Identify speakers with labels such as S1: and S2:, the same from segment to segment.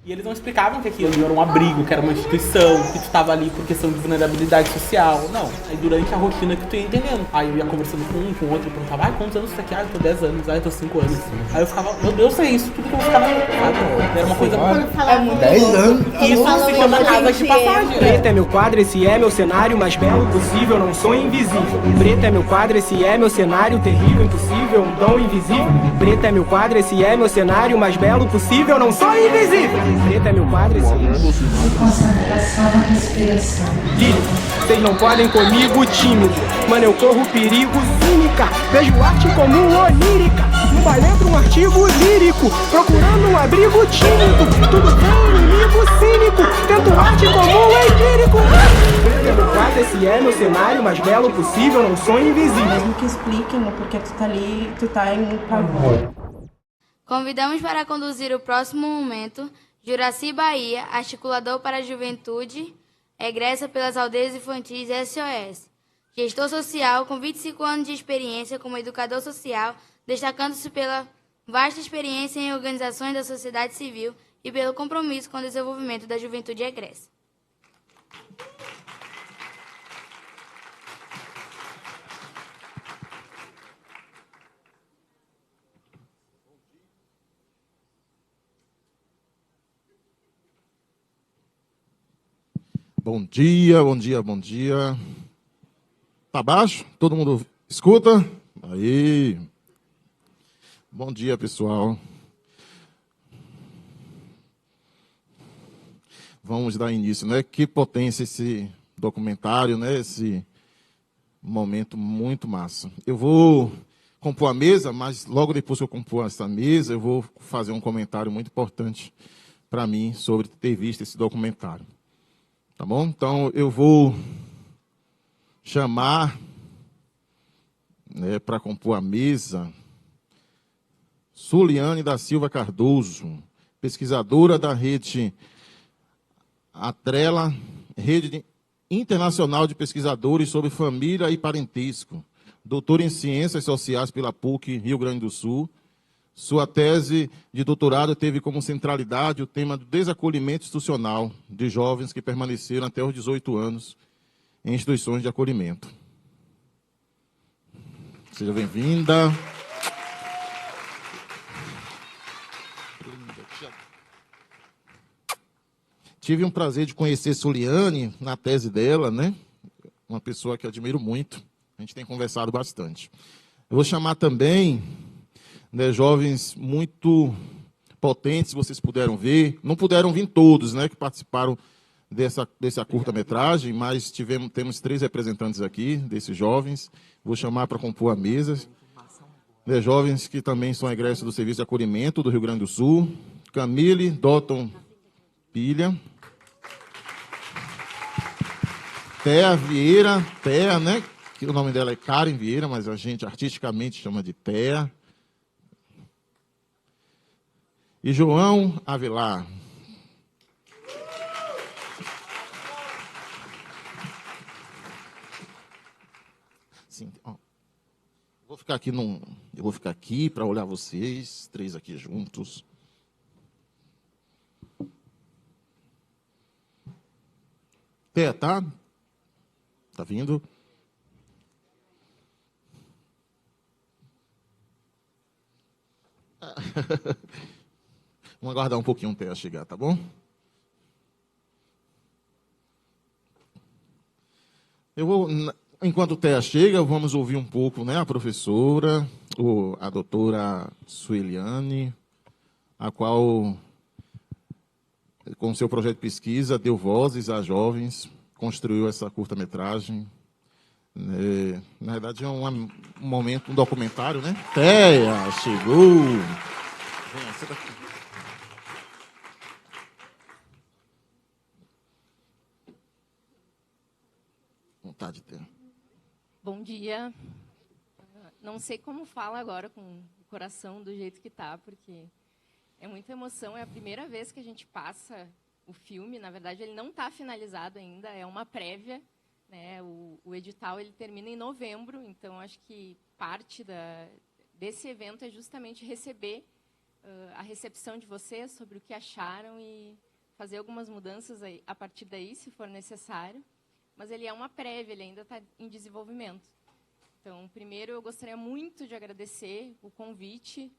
S1: E eles não explicavam que aquilo era um abrigo, que era uma instituição, que tu tava ali por questão de vulnerabilidade social. Não. Aí durante a rotina que tu ia entendendo. Aí eu ia conversando com um, com o outro, e perguntava, quantos anos você tá aqui? Eu tô 10 anos, eu tô 5 anos. Aí eu ficava, meu Deus, é isso, tudo que eu vou ficar na era uma coisa muito
S2: 10 anos.
S1: Isso se chama casa de passagem.
S3: Preto é meu quadro, esse é meu cenário mais belo possível, não sou invisível. Preto é meu quadro, esse é meu cenário terrível, impossível, um dom invisível. Preto é meu quadro, esse é meu cenário mais belo possível, não sou invisível. Preto é meu quadro, esse é meu
S4: Concentração na respiração.
S3: lírico. Vocês não podem comigo tímido, mano, eu corro perigo cínica. Vejo arte como onírica, um balé pra um artigo lírico, procurando um abrigo tímido. Tudo bem, inimigo cínico, tento arte como um empírico. Preto é meu quadro, esse é meu cenário mais belo possível, não sou invisível.
S5: Mesmo que expliquem o porquê tu tá ali, tu tá em pavor.
S6: Convidamos para conduzir o próximo momento Juraci Bahia, articulador para a juventude, egressa pelas aldeias infantis SOS. Gestor social com 25 anos de experiência como educador social, destacando-se pela vasta experiência em organizações da sociedade civil e pelo compromisso com o desenvolvimento da juventude egressa.
S2: Bom dia, bom dia, bom dia. Tá baixo? Todo mundo escuta? Aí. Bom dia, pessoal. Vamos dar início, né? Que potência esse documentário, né? Esse momento muito massa. Eu vou compor a mesa, mas logo depois que eu compor essa mesa, eu vou fazer um comentário muito importante para mim sobre ter visto esse documentário. Tá bom? Então, eu vou chamar, né, para compor a mesa, Suliane da Silva Cardoso, pesquisadora da rede Atrela, Rede Internacional de Pesquisadores sobre Família e Parentesco, doutora em Ciências Sociais pela PUC, Rio Grande do Sul. Sua tese de doutorado teve como centralidade o tema do desacolhimento institucional de jovens que permaneceram até os 18 anos em instituições de acolhimento. Seja bem-vinda. Tive um prazer de conhecer Suliane na tese dela, né? Uma pessoa que admiro muito. A gente tem conversado bastante. Eu vou chamar também, né, jovens muito potentes, vocês puderam ver. Não puderam vir todos, né, que participaram dessa curta-metragem, mas temos 3 representantes aqui, desses jovens. Vou chamar para compor a mesa. Né, jovens que também são egressos do Serviço de Acolhimento do Rio Grande do Sul. Camille Dotton Pilha. Thea Vieira, Thea, né? Que o nome dela é Karen Vieira, mas a gente artisticamente chama de Thea. E João Avelar. Sim, ó. Eu vou ficar aqui para olhar vocês, 3 aqui juntos. Thea, tá? Tá vindo? Vamos aguardar um pouquinho até chegar, tá bom? Enquanto o Thea chega, vamos ouvir um pouco, né, a professora, a doutora Sueliane, a qual, com seu projeto de pesquisa, deu vozes a jovens, construiu essa curta-metragem. Na verdade, é um momento, um documentário, né? Thea, chegou! Vem, senta aqui. Vontade de ter.
S7: Bom dia. Não sei como fala agora com o coração do jeito que tá, porque é muita emoção. É a primeira vez que a gente passa o filme. Na verdade, ele não está finalizado ainda, é uma prévia, né? O edital ele termina em novembro, então acho que parte desse evento é justamente receber a recepção de vocês sobre o que acharam e fazer algumas mudanças aí, a partir daí, se for necessário. Mas ele é uma prévia, ele ainda está em desenvolvimento. Então, primeiro, eu gostaria muito de agradecer o convite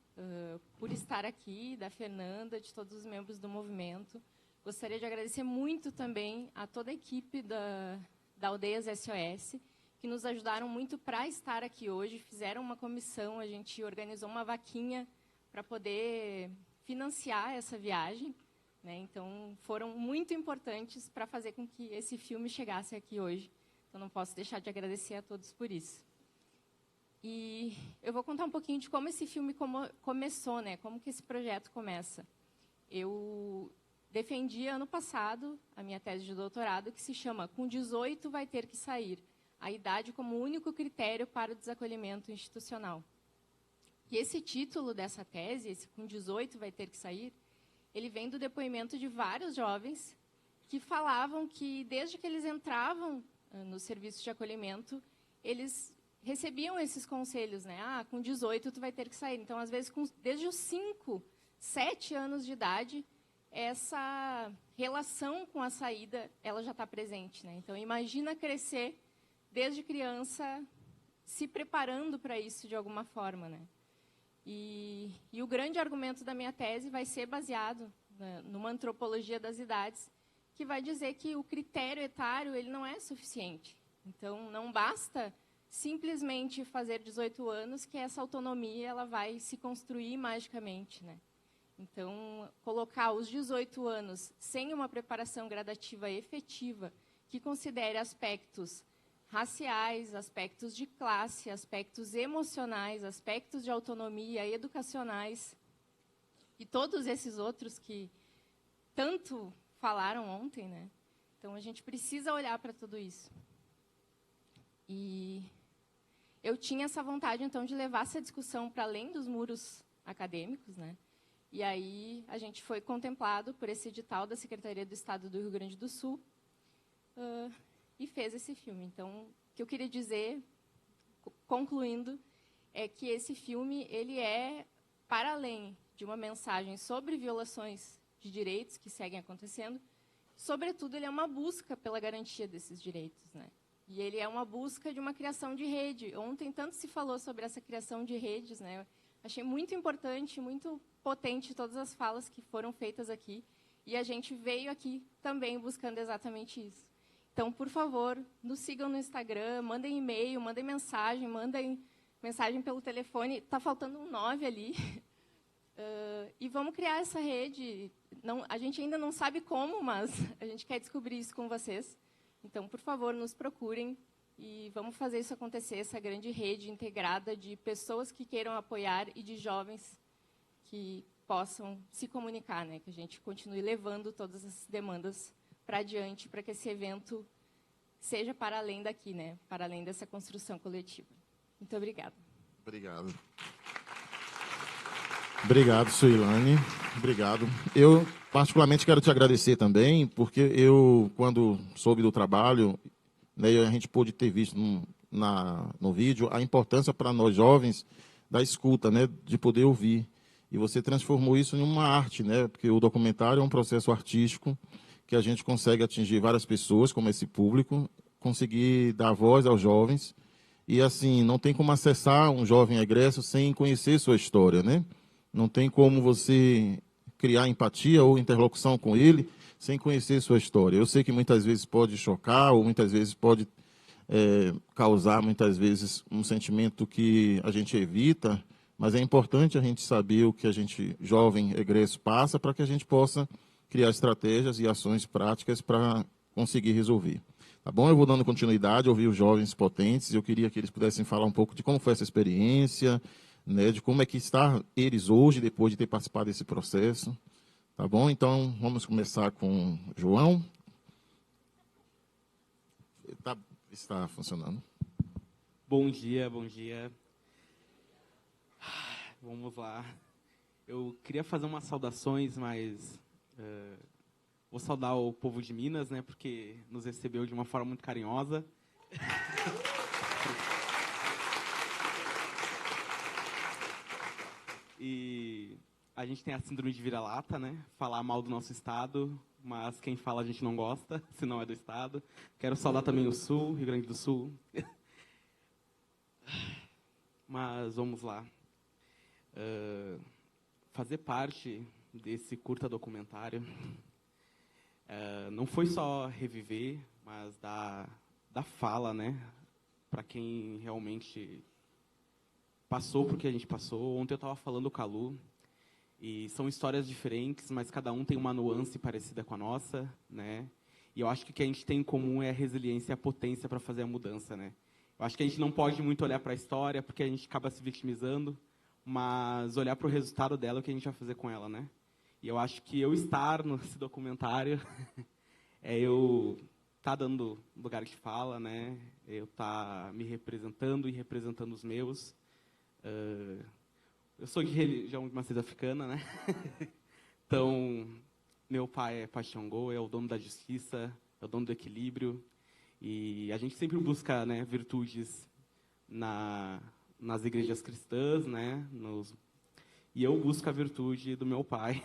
S7: por estar aqui, da Fernanda, de todos os membros do movimento. Gostaria de agradecer muito também a toda a equipe da Aldeias SOS, que nos ajudaram muito para estar aqui hoje, fizeram uma comissão, a gente organizou uma vaquinha para poder financiar essa viagem, né? Então, foram muito importantes para fazer com que esse filme chegasse aqui hoje. Então, não posso deixar de agradecer a todos por isso. E eu vou contar um pouquinho de como esse filme começou, né? Como que esse projeto começa. Eu defendi ano passado a minha tese de doutorado, que se chama Com 18 vai ter que sair, a idade como único critério para o desacolhimento institucional. E esse título dessa tese, esse Com 18 vai ter que sair, ele vem do depoimento de vários jovens que falavam que, desde que eles entravam no serviço de acolhimento, eles recebiam esses conselhos, né? Com 18 tu vai ter que sair. Então, às vezes, desde os 5, 7 anos de idade, essa relação com a saída, ela já está presente, né? Então, imagina crescer desde criança, se preparando para isso de alguma forma, né? E o grande argumento da minha tese vai ser baseado numa antropologia das idades, que vai dizer que o critério etário ele não é suficiente. Então, não basta simplesmente fazer 18 anos que essa autonomia ela vai se construir magicamente, né? Então, colocar os 18 anos sem uma preparação gradativa efetiva, que considere aspectos raciais, aspectos de classe, aspectos emocionais, aspectos de autonomia, educacionais, e todos esses outros que tanto falaram ontem, né? Então, a gente precisa olhar para tudo isso. E eu tinha essa vontade, então, de levar essa discussão para além dos muros acadêmicos, né? E aí a gente foi contemplado por esse edital da Secretaria do Estado do Rio Grande do Sul e fez esse filme. Então, o que eu queria dizer, concluindo, é que esse filme ele é, para além de uma mensagem sobre violações de direitos que seguem acontecendo, sobretudo, ele é uma busca pela garantia desses direitos, né? E ele é uma busca de uma criação de rede. Ontem, tanto se falou sobre essa criação de redes, né? Eu achei muito importante, muito potente todas as falas que foram feitas aqui. E a gente veio aqui também buscando exatamente isso. Então, por favor, nos sigam no Instagram, mandem e-mail, mandem mensagem pelo telefone. Está faltando um 9 ali. E vamos criar essa rede. Não, a gente ainda não sabe como, mas a gente quer descobrir isso com vocês. Então, por favor, nos procurem e vamos fazer isso acontecer, essa grande rede integrada de pessoas que queiram apoiar e de jovens que possam se comunicar, né? Que a gente continue levando todas essas demandas para adiante, para que esse evento seja para além daqui, né? Para além dessa construção coletiva. Muito obrigada.
S2: Obrigado. Obrigado, Suilane. Obrigado. Eu, particularmente, quero te agradecer também, porque eu, quando soube do trabalho, né, a gente pôde ter visto no vídeo a importância para nós jovens da escuta, né, de poder ouvir. E você transformou isso em uma arte, né, porque o documentário é um processo artístico que a gente consegue atingir várias pessoas, como esse público, conseguir dar voz aos jovens. E, assim, não tem como acessar um jovem egresso sem conhecer sua história, né? Não tem como você criar empatia ou interlocução com ele sem conhecer sua história. Eu sei que muitas vezes pode chocar ou muitas vezes pode causar, muitas vezes, um sentimento que a gente evita, mas é importante a gente saber o que a gente, jovem egresso, passa para que a gente possa criar estratégias e ações práticas para conseguir resolver. Tá bom? Eu vou dando continuidade, ouvir os jovens potentes. Eu queria que eles pudessem falar um pouco de como foi essa experiência, né, de como é que está eles hoje, depois de ter participado desse processo. Tá bom? Então, vamos começar com João. Está funcionando.
S8: Bom dia, bom dia. Vamos lá. Eu queria fazer umas saudações, mas vou saudar o povo de Minas, né, porque nos recebeu de uma forma muito carinhosa. E a gente tem a síndrome de vira-lata, né? Falar mal do nosso estado, mas quem fala a gente não gosta, se não é do estado. Quero saudar também o Sul, Rio Grande do Sul. Mas vamos lá. Fazer parte desse curta documentário não foi só reviver, mas dar fala, né? Para quem realmente passou por que a gente passou. Ontem eu estava falando com a Lu, e são histórias diferentes, mas cada um tem uma nuance parecida com a nossa, né? E eu acho que o que a gente tem em comum é a resiliência e a potência para fazer a mudança, né? Eu acho que a gente não pode muito olhar para a história, porque a gente acaba se vitimizando, mas olhar para o resultado dela, o que a gente vai fazer com ela, né? E eu acho que eu estar nesse documentário é eu estar dando lugar de fala, né? Eu estar me representando e representando os meus. Eu sou de religião de matriz africana, né? Então, meu pai é Pachangô, é o dono da justiça, é o dono do equilíbrio. E a gente sempre busca, né, virtudes nas igrejas cristãs, né? E eu busco a virtude do meu pai,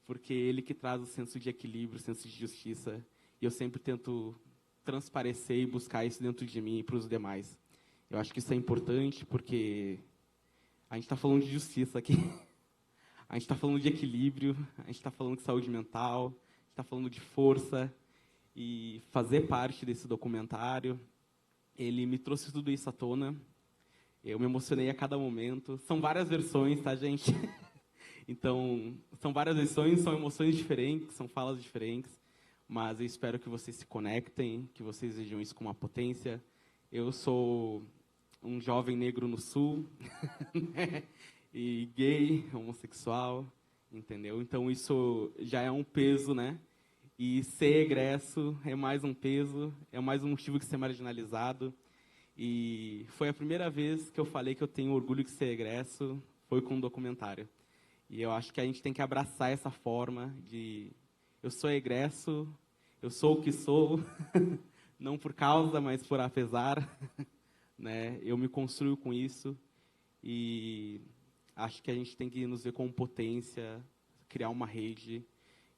S8: porque é ele que traz o senso de equilíbrio, o senso de justiça. E eu sempre tento transparecer e buscar isso dentro de mim e para os demais. Eu acho que isso é importante, porque a gente está falando de justiça aqui. A gente está falando de equilíbrio, a gente está falando de saúde mental, a gente está falando de força. E fazer parte desse documentário, ele me trouxe tudo isso à tona. Eu me emocionei a cada momento. São várias versões, tá, gente? Então, são várias versões, são emoções diferentes, são falas diferentes. Mas eu espero que vocês se conectem, que vocês vejam isso com uma potência. Eu sou um jovem negro no Sul, né? E gay, homossexual, entendeu? Então, isso já é um peso, né? E ser egresso é mais um peso, é mais um motivo de ser marginalizado. E foi a primeira vez que eu falei que eu tenho orgulho de ser egresso, foi com um documentário. E eu acho que a gente tem que abraçar essa forma de... Eu sou egresso, eu sou o que sou, não por causa, mas por apesar. Né? Eu me construo com isso e acho que a gente tem que nos ver com potência, criar uma rede.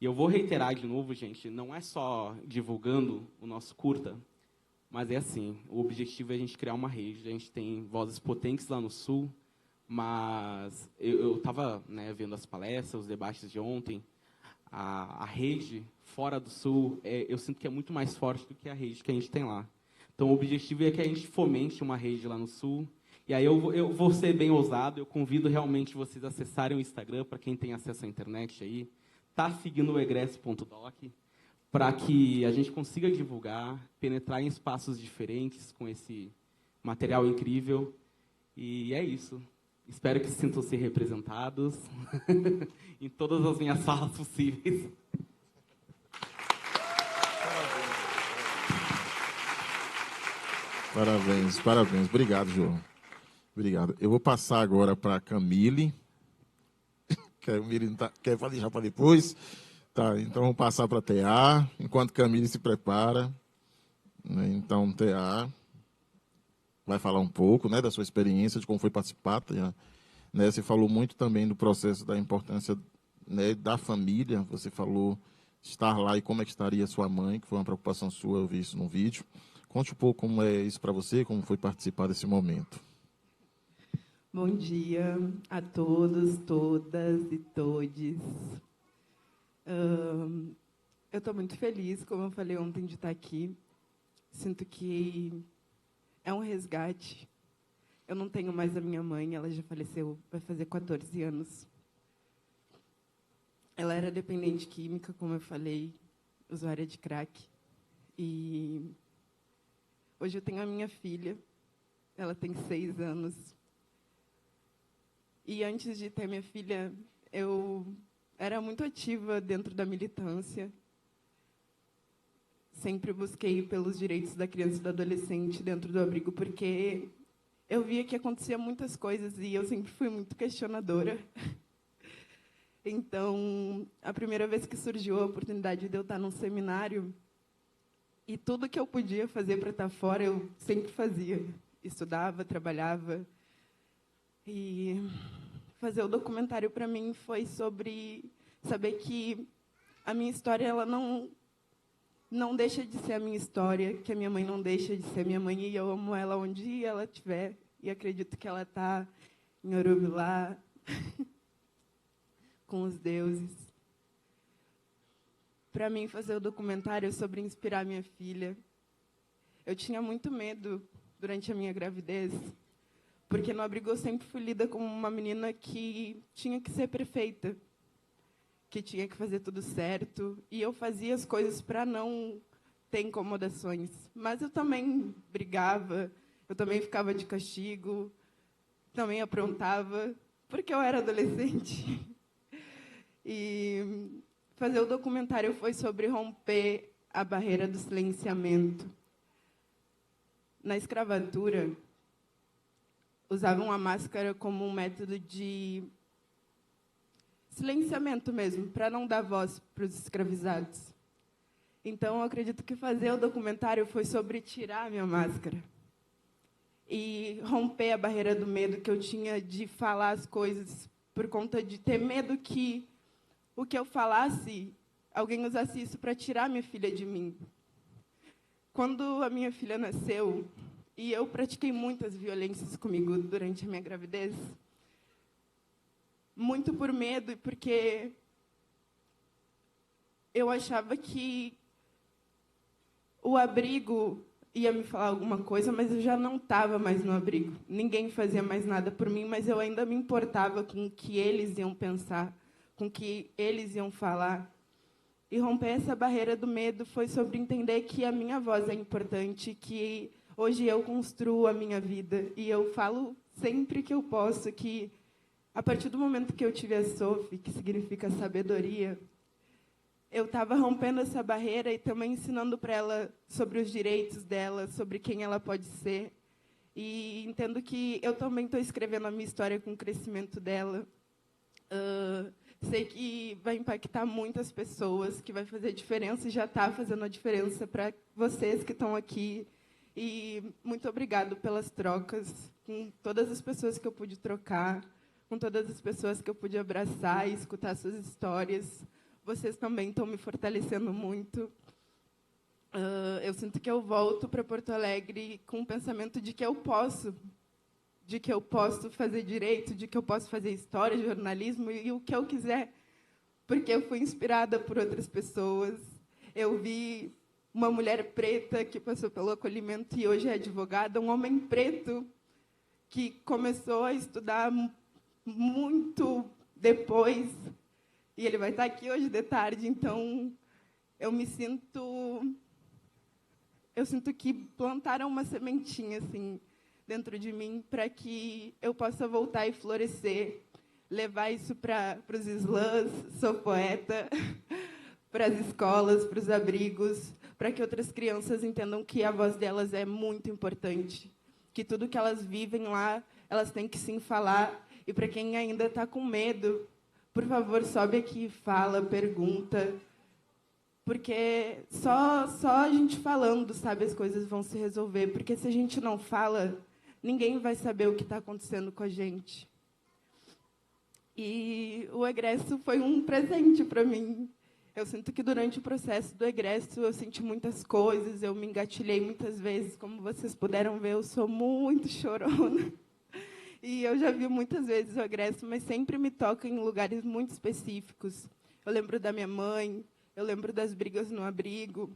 S8: E eu vou reiterar de novo, gente, não é só divulgando o nosso curta, mas é assim, o objetivo é a gente criar uma rede. A gente tem vozes potentes lá no Sul, mas eu estava, né, vendo as palestras, os debates de ontem. A rede fora do Sul, eu sinto que é muito mais forte do que a rede que a gente tem lá. Então, o objetivo é que a gente fomente uma rede lá no Sul. E aí eu vou ser bem ousado, eu convido realmente vocês a acessarem o Instagram, para quem tem acesso à internet aí. Tá seguindo o egresso.doc, para que a gente consiga divulgar, penetrar em espaços diferentes com esse material incrível. E é isso. Espero que se sintam-se representados em todas as minhas falas possíveis.
S2: Parabéns, parabéns. Obrigado, João. Obrigado. Eu vou passar agora para a Camille. Camille não tá, quer deixar para depois? Tá, então vou passar para a TA, enquanto Camille se prepara. Então, TA vai falar um pouco, né, da sua experiência, de como foi participar. Né, você falou muito também do processo, da importância, né, da família. Você falou estar lá e como é que estaria sua mãe, que foi uma preocupação sua, eu vi isso no vídeo. Conte um pouco como é isso para você, como foi participar desse momento.
S5: Bom dia a todos, todas e todes. Eu estou muito feliz, como eu falei ontem, de estar aqui. Sinto que é um resgate. Eu não tenho mais a minha mãe, ela já faleceu, vai fazer 14 anos. Ela era dependente química, como eu falei, usuária de crack. E hoje eu tenho a minha filha, ela tem 6 anos. E antes de ter minha filha, eu era muito ativa dentro da militância. Sempre busquei pelos direitos da criança e do adolescente dentro do abrigo, porque eu via que acontecia muitas coisas e eu sempre fui muito questionadora. Então, a primeira vez que surgiu a oportunidade de eu estar num seminário, e tudo que eu podia fazer para estar fora, eu sempre fazia. Estudava, trabalhava. E fazer o documentário para mim foi sobre saber que a minha história ela não deixa de ser a minha história, que a minha mãe não deixa de ser a minha mãe, e eu amo ela onde ela estiver, e acredito que ela está em Orubilá, com os deuses. Para mim, fazer o documentário sobre inspirar minha filha. Eu tinha muito medo durante a minha gravidez, porque no abrigo eu sempre fui lida como uma menina que tinha que ser perfeita, que tinha que fazer tudo certo, e eu fazia as coisas para não ter incomodações. Mas eu também brigava, eu também ficava de castigo, também aprontava, porque eu era adolescente. E fazer o documentário foi sobre romper a barreira do silenciamento. Na escravatura, usavam a máscara como um método de silenciamento mesmo, para não dar voz para os escravizados. Então, eu acredito que fazer o documentário foi sobre tirar a minha máscara e romper a barreira do medo que eu tinha de falar as coisas por conta de ter medo que o que eu falasse, alguém usasse isso para tirar minha filha de mim. Quando a minha filha nasceu, e eu pratiquei muitas violências comigo durante a minha gravidez, muito por medo e porque eu achava que o abrigo ia me falar alguma coisa, mas eu já não estava mais no abrigo. Ninguém fazia mais nada por mim, mas eu ainda me importava com o que eles iam pensar, com o que eles iam falar. E romper essa barreira do medo foi sobre entender que a minha voz é importante, que hoje eu construo a minha vida. E eu falo sempre que eu posso que, a partir do momento que eu tive a Sophie, que significa sabedoria, eu estava rompendo essa barreira e também ensinando para ela sobre os direitos dela, sobre quem ela pode ser. E entendo que eu também estou escrevendo a minha história com o crescimento dela. Sei que vai impactar muitas pessoas, que vai fazer diferença e já está fazendo a diferença para vocês que estão aqui. E muito obrigado pelas trocas, com todas as pessoas que eu pude trocar, com todas as pessoas que eu pude abraçar e escutar suas histórias. Vocês também estão me fortalecendo muito. Eu sinto que eu volto para Porto Alegre com o pensamento de que eu posso fazer direito, de que eu posso fazer história, jornalismo e o que eu quiser, porque eu fui inspirada por outras pessoas. Eu vi uma mulher preta que passou pelo acolhimento e hoje é advogada, um homem preto que começou a estudar muito depois, e ele vai estar aqui hoje de tarde, então eu sinto que plantaram uma sementinha assim dentro de mim para que eu possa voltar e florescer, levar isso para os slams, sou poeta, para as escolas, para os abrigos, para que outras crianças entendam que a voz delas é muito importante, que tudo que elas vivem lá, elas têm que sim falar. E para quem ainda está com medo, por favor, sobe aqui, fala, pergunta, porque só a gente falando, sabe, as coisas vão se resolver, porque se a gente não fala, ninguém vai saber o que está acontecendo com a gente. E o egresso foi um presente para mim. Eu sinto que durante o processo do egresso eu senti muitas coisas, eu me engatilhei muitas vezes, como vocês puderam ver, eu sou muito chorona. E eu já vi muitas vezes o egresso, mas sempre me toca em lugares muito específicos. Eu lembro da minha mãe, eu lembro das brigas no abrigo,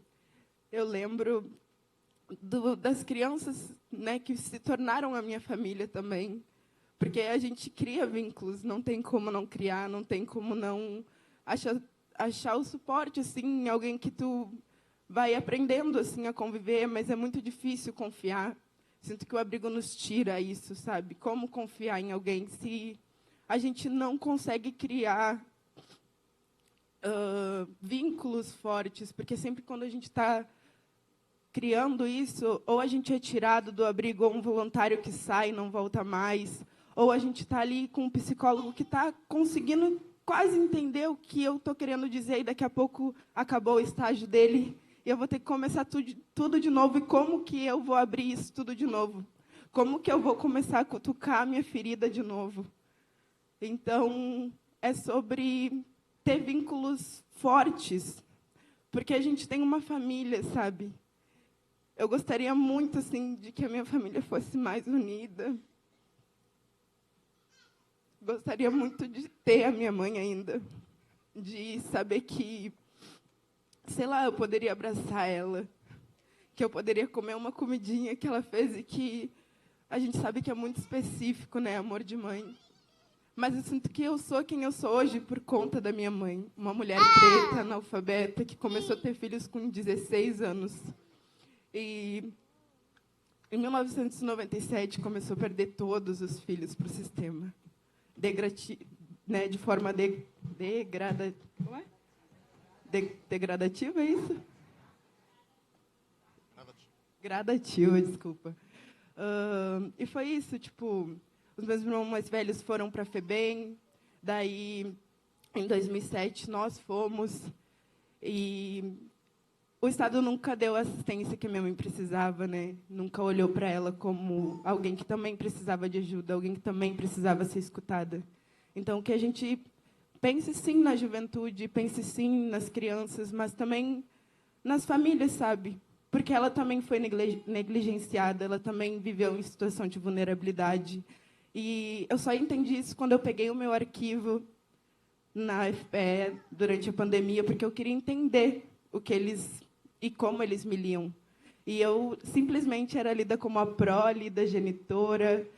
S5: eu lembro das crianças, né, que se tornaram a minha família também. Porque a gente cria vínculos, não tem como não criar, não tem como não achar o suporte assim, em alguém que tu vai aprendendo assim, a conviver, mas é muito difícil confiar. Sinto que o abrigo nos tira isso, sabe? Como confiar em alguém se a gente não consegue criar vínculos fortes? Porque sempre quando a gente está criando isso, ou a gente é tirado do abrigo, ou um voluntário que sai e não volta mais, ou a gente está ali com um psicólogo que está conseguindo quase entender o que eu estou querendo dizer e daqui a pouco acabou o estágio dele e eu vou ter que começar tudo de novo. E como que eu vou abrir isso tudo de novo? Como que eu vou começar a cutucar a minha ferida de novo? Então, é sobre ter vínculos fortes, porque a gente tem uma família, sabe? Eu gostaria muito, assim, de que a minha família fosse mais unida. Gostaria muito de ter a minha mãe ainda, de saber que, sei lá, eu poderia abraçar ela, que eu poderia comer uma comidinha que ela fez e que a gente sabe que é muito específico, né, amor de mãe. Mas eu sinto que eu sou quem eu sou hoje por conta da minha mãe, uma mulher preta, analfabeta, que começou a ter filhos com 16 anos. E em 1997 começou a perder todos os filhos para o sistema. Né, de forma degradativa, é isso? Gradativa, desculpa. E foi isso, tipo, os meus irmãos mais velhos foram para a FEBEM, daí, em 2007, nós fomos, e o Estado nunca deu a assistência que a minha mãe precisava, né? Nunca olhou para ela como alguém que também precisava de ajuda, alguém que também precisava ser escutada. Então, que a gente pense, sim, na juventude, pense, sim, nas crianças, mas também nas famílias, sabe? Porque ela também foi negligenciada, ela também viveu em situação de vulnerabilidade. E eu só entendi isso quando eu peguei o meu arquivo na FPE durante a pandemia, porque eu queria entender o que eles e como eles me liam. E eu simplesmente era lida como a prole da genitora,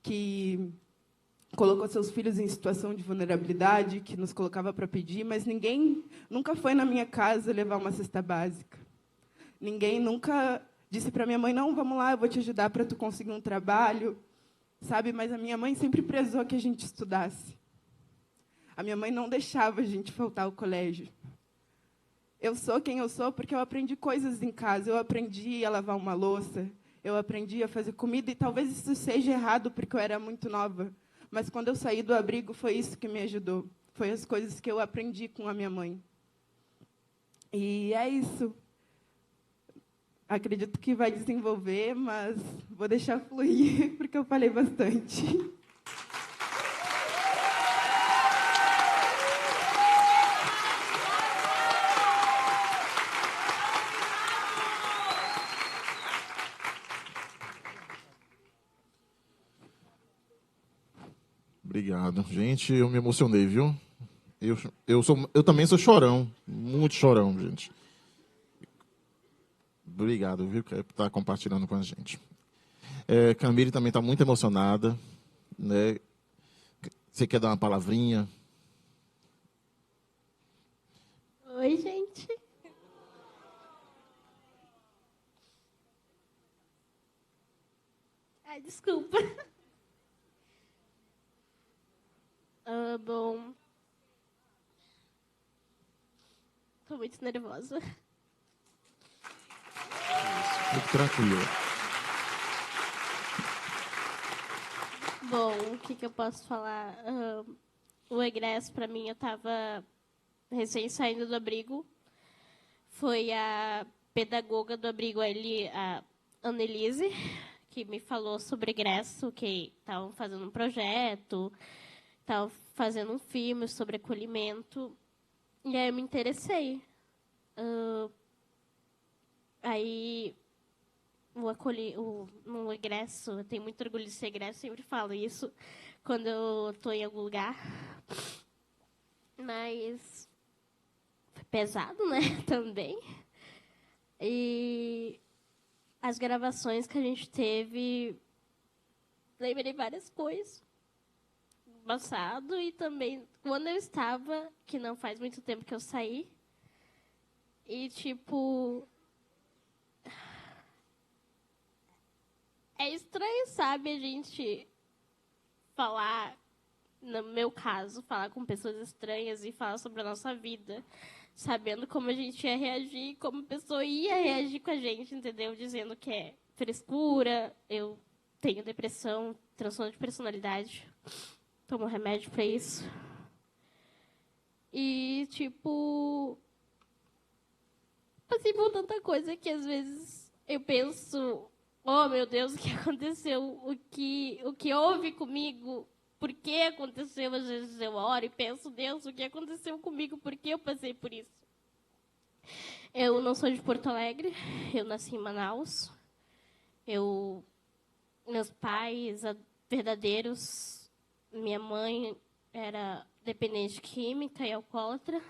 S5: que colocou seus filhos em situação de vulnerabilidade, que nos colocava para pedir, mas ninguém nunca foi na minha casa levar uma cesta básica. Ninguém nunca disse para minha mãe, não, vamos lá, eu vou te ajudar para tu conseguir um trabalho, sabe? Mas a minha mãe sempre prezou que a gente estudasse. A minha mãe não deixava a gente faltar ao colégio. Eu sou quem eu sou porque eu aprendi coisas em casa. Eu aprendi a lavar uma louça, eu aprendi a fazer comida, e talvez isso seja errado porque eu era muito nova. Mas quando eu saí do abrigo, foi isso que me ajudou. Foi as coisas que eu aprendi com a minha mãe. E é isso. Acredito que vai desenvolver, mas vou deixar fluir, porque eu falei bastante.
S2: Obrigado. Gente, eu me emocionei, viu? Eu também sou chorão, muito chorão, gente. Obrigado, viu, por estar compartilhando com a gente. Camille também está muito emocionada, né? Você quer dar uma palavrinha?
S9: Oi, gente. Ai, desculpa. Bom, estou muito nervosa.
S2: Fique tranquilo.
S9: Bom, o que eu posso falar? O egresso, para mim, eu estava recém saindo do abrigo. Foi a pedagoga do abrigo, a Annelise, que me falou sobre egresso, que estavam fazendo um projeto, estavam fazendo um filme sobre acolhimento. E aí eu me interessei. Aí, no egresso, eu tenho muito orgulho de ser egresso, sempre falo isso quando eu estou em algum lugar. Mas foi pesado, né, também. E as gravações que a gente teve, lembrei várias coisas do passado e também quando eu estava, que não faz muito tempo que eu saí. E, tipo, é estranho, sabe, a gente falar, no meu caso, falar com pessoas estranhas e falar sobre a nossa vida, sabendo como a gente ia reagir, como a pessoa ia reagir com a gente, entendeu? Dizendo que é frescura, eu tenho depressão, transtorno de personalidade, tomo remédio para isso. E, tipo, passei por tanta coisa que, às vezes, eu penso, oh, meu Deus, o que aconteceu? O que houve comigo? por que aconteceu. Às vezes eu oro e penso, Deus, o que aconteceu comigo? Por que eu passei por isso? Eu não sou de Porto Alegre, eu nasci em Manaus. Meus pais verdadeiros, minha mãe era dependente química e alcoólatra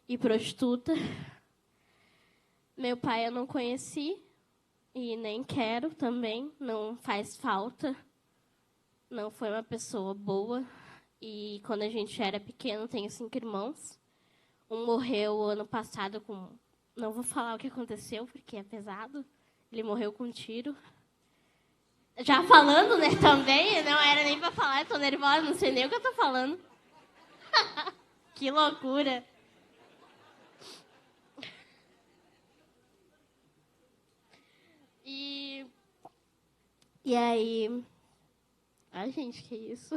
S9: e prostituta. Meu pai eu não conheci e nem quero também, não faz falta. Não foi uma pessoa boa. E quando a gente era pequeno, tenho 5 irmãos. Um morreu ano passado com... Não vou falar o que aconteceu, porque é pesado. Ele morreu com um tiro. Já falando, né, também, não era nem pra falar, eu tô nervosa, não sei nem o que eu tô falando. Que loucura. E aí... Ai, gente, que isso?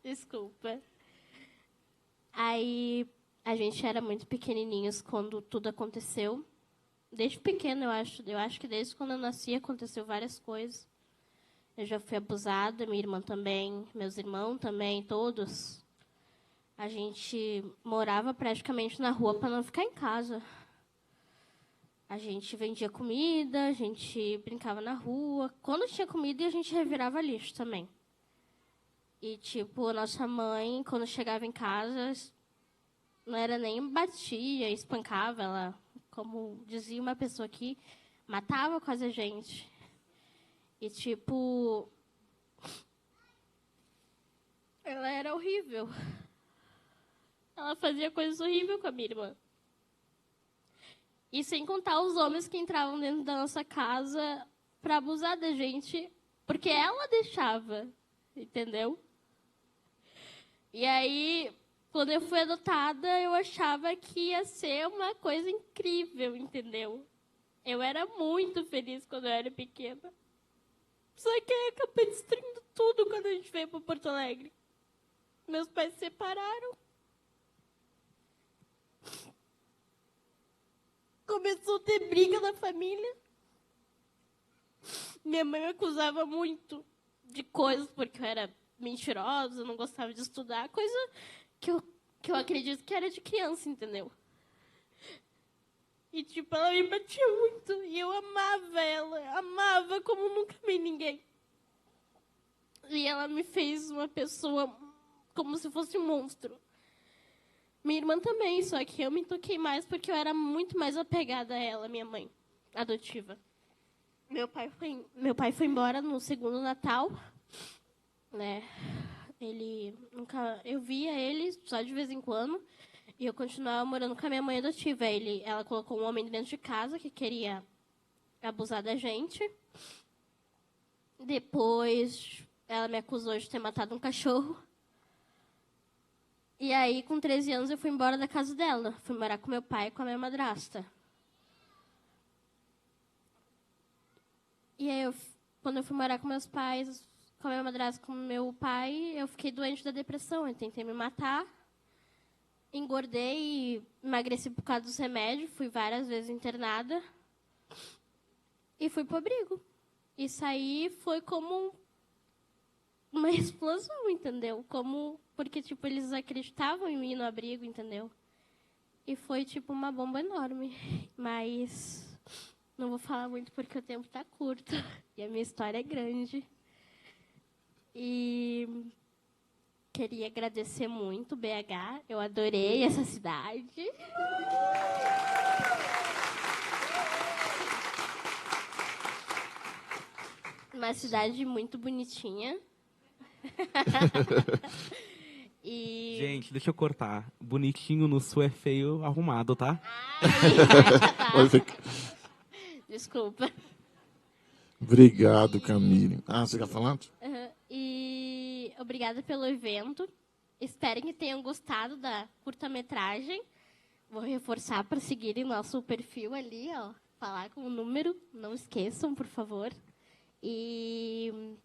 S9: Desculpa. Aí, a gente era muito pequenininhos quando tudo aconteceu. Desde pequena, eu acho. Eu acho que desde quando eu nasci aconteceu várias coisas. Eu já fui abusada, minha irmã também, meus irmãos também, todos. A gente morava praticamente na rua para não ficar em casa. A gente vendia comida, a gente brincava na rua. Quando tinha comida, a gente revirava lixo também. E, tipo, a nossa mãe, quando chegava em casa, não era nem batia, espancava. Ela, como dizia uma pessoa aqui, matava quase a gente. E, tipo, ela era horrível. Ela fazia coisas horríveis com a minha irmã. E sem contar os homens que entravam dentro da nossa casa para abusar da gente, porque ela deixava, entendeu? E aí, quando eu fui adotada, eu achava que ia ser uma coisa incrível, entendeu? Eu era muito feliz quando eu era pequena. Só que eu acabei destruindo tudo quando a gente veio para Porto Alegre. Meus pais se separaram. Começou a ter briga na família. Minha mãe me acusava muito de coisas, porque eu era mentirosa, não gostava de estudar. Coisa que eu acredito que era de criança, entendeu? E, tipo, ela me batia muito. E eu amava ela. Amava como nunca amei ninguém. E ela me fez uma pessoa como se fosse um monstro. Minha irmã também, só que eu me toquei mais porque eu era muito mais apegada a ela, minha mãe adotiva. Meu pai foi embora no segundo Natal, né? Eu via ele só de vez em quando e eu continuava morando com a minha mãe adotiva. Ela colocou um homem dentro de casa que queria abusar da gente. Depois, ela me acusou de ter matado um cachorro. E aí, com 13 anos, eu fui embora da casa dela. Fui morar com meu pai e com a minha madrasta. E aí, quando eu fui morar com meus pais, com a minha madrasta e com meu pai, eu fiquei doente da depressão. Eu tentei me matar. Engordei e emagreci por causa dos remédios. Fui várias vezes internada. E fui pro abrigo. E saí foi como uma explosão, entendeu? Porque, tipo, eles acreditavam em mim no abrigo, entendeu? E foi, tipo, uma bomba enorme. Mas não vou falar muito porque o tempo tá curto. E a minha história é grande. E queria agradecer muito o BH. Eu adorei essa cidade. Uma cidade muito bonitinha. E...
S8: Gente, deixa eu cortar. Bonitinho no sul é feio arrumado, tá?
S9: Desculpa.
S2: Obrigado, Camille. Você está falando?
S9: E obrigada pelo evento. Espero que tenham gostado da curta-metragem. Vou reforçar para seguirem nosso perfil ali, ó. Falar com o número. Não esqueçam, por favor. E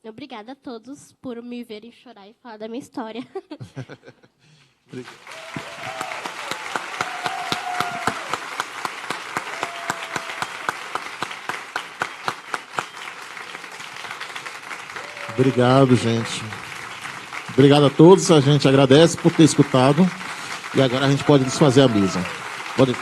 S9: obrigada a todos por me verem chorar e falar da minha história.
S2: Obrigado, gente. Obrigado a todos. A gente agradece por ter escutado. E agora a gente pode desfazer a mesa. Pode...